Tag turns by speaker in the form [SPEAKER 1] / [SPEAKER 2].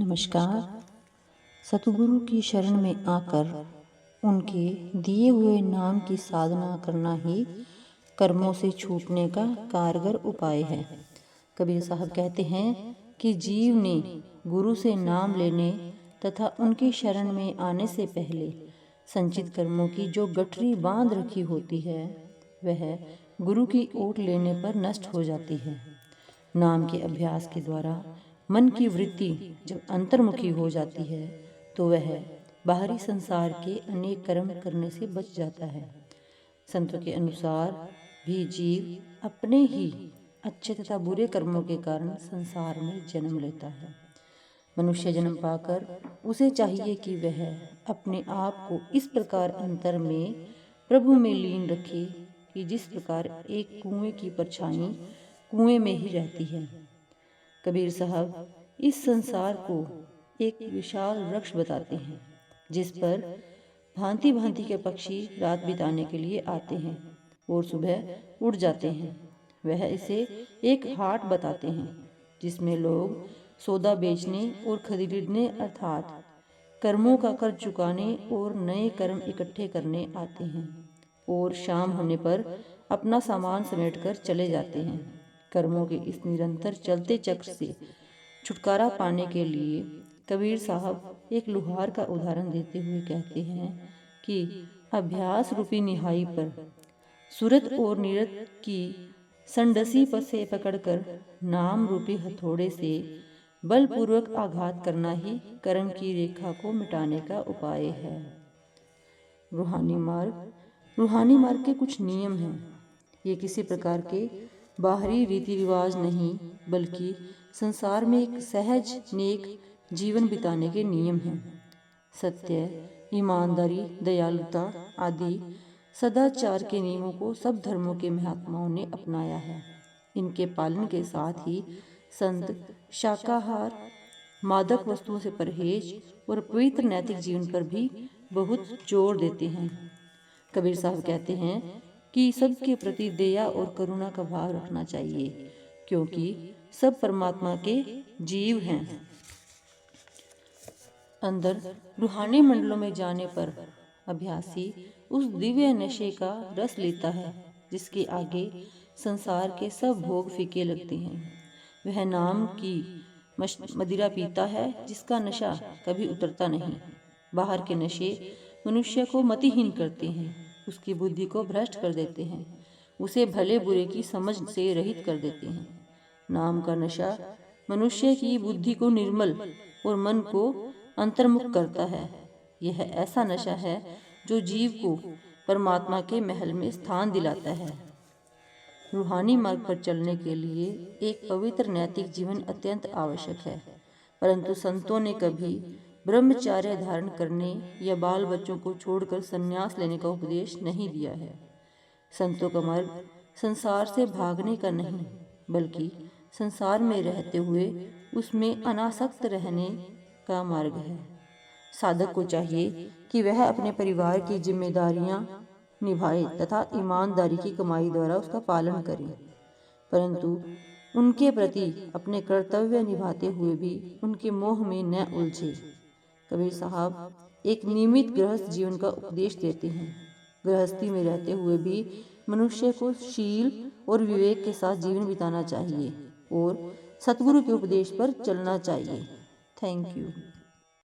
[SPEAKER 1] नमस्कार। सतगुरु की शरण में आकर उनके दिए हुए नाम की साधना करना ही कर्मों से छूटने का कारगर उपाय है। कबीर साहब कहते हैं कि जीव ने गुरु से नाम लेने तथा उनकी शरण में आने से पहले संचित कर्मों की जो गठरी बांध रखी होती है वह गुरु की ओट लेने पर नष्ट हो जाती है। नाम के अभ्यास के द्वारा मन की वृत्ति जब अंतर्मुखी हो जाती है तो वह बाहरी संसार के अनेक कर्म करने से बच जाता है। संतों के अनुसार भी जीव अपने ही अच्छे तथा बुरे कर्मों के कारण संसार में जन्म लेता है। मनुष्य जन्म पाकर उसे चाहिए कि वह अपने आप को इस प्रकार अंतर में प्रभु में लीन रखे कि जिस प्रकार एक कुएं की परछाई कुएं में ही रहती है। कबीर साहब इस संसार को एक विशाल वृक्ष बताते हैं जिस पर भांति भांति के पक्षी रात बिताने के लिए आते हैं और सुबह उड़ जाते हैं। वह इसे एक हाट बताते हैं जिसमें लोग सौदा बेचने और खरीदने अर्थात कर्मों का कर चुकाने और नए कर्म इकट्ठे करने आते हैं और शाम होने पर अपना सामान समेटकर चले जाते हैं। कर्मों के इस निरंतर चलते चक्र से छुटकारा पाने के लिए कबीर साहब एक लुहार का उदाहरण देते हुए कहते हैं कि अभ्यास रूपी निहाई पर सूरत और नीरत की संडसी से पकड़कर नाम रूपी हथौड़े से बलपूर्वक आघात करना ही कर्म की रेखा को मिटाने का उपाय है। रूहानी मार्ग के कुछ नियम हैं। ये किसी प्रकार के बाहरी रीति रिवाज नहीं बल्कि संसार में एक सहज नेक जीवन बिताने के नियम हैं। सत्य, ईमानदारी, दयालुता आदि सदाचार के नियमों को सब धर्मों के महात्माओं ने अपनाया है। इनके पालन के साथ ही संत शाकाहार, मादक वस्तुओं से परहेज और पवित्र नैतिक जीवन पर भी बहुत जोर देते हैं। कबीर साहब कहते हैं कि सबके प्रति दया और करुणा का भाव रखना चाहिए क्योंकि सब परमात्मा के जीव हैं। अंदर रूहानी मंडलों में जाने पर अभ्यासी उस दिव्य नशे का रस लेता है जिसके आगे संसार के सब भोग फीके लगते हैं। वह नाम की मदिरा पीता है जिसका नशा कभी उतरता नहीं। बाहर के नशे मनुष्य को मतिहीन करते हैं, उसकी बुद्धि को भ्रष्ट कर देते हैं, उसे भले बुरे की समझ से रहित कर देते हैं। नाम का नशा मनुष्य की बुद्धि को निर्मल और मन को अंतर्मुख करता है। यह ऐसा नशा है जो जीव को परमात्मा के महल में स्थान दिलाता है। रूहानी मार्ग पर चलने के लिए एक पवित्र नैतिक जीवन अत्यंत आवश्यक है, परंतु संतों ने कभी ब्रह्मचार्य धारण करने या बाल बच्चों को छोड़कर संन्यास लेने का उपदेश नहीं दिया है। संतों का मार्ग संसार से भागने का नहीं बल्कि संसार में रहते हुए उसमें अनासक्त रहने का मार्ग है। साधक को चाहिए कि वह अपने परिवार की जिम्मेदारियां निभाए तथा ईमानदारी की कमाई द्वारा उसका पालन करे, परंतु उनके प्रति अपने कर्तव्य निभाते हुए भी उनके मोह में न उलझे। कबीर साहब एक नियमित गृहस्थ जीवन का उपदेश देते हैं। गृहस्थी में रहते हुए भी मनुष्य को शील और विवेक के साथ जीवन बिताना चाहिए और सतगुरु के उपदेश पर चलना चाहिए। Thank you.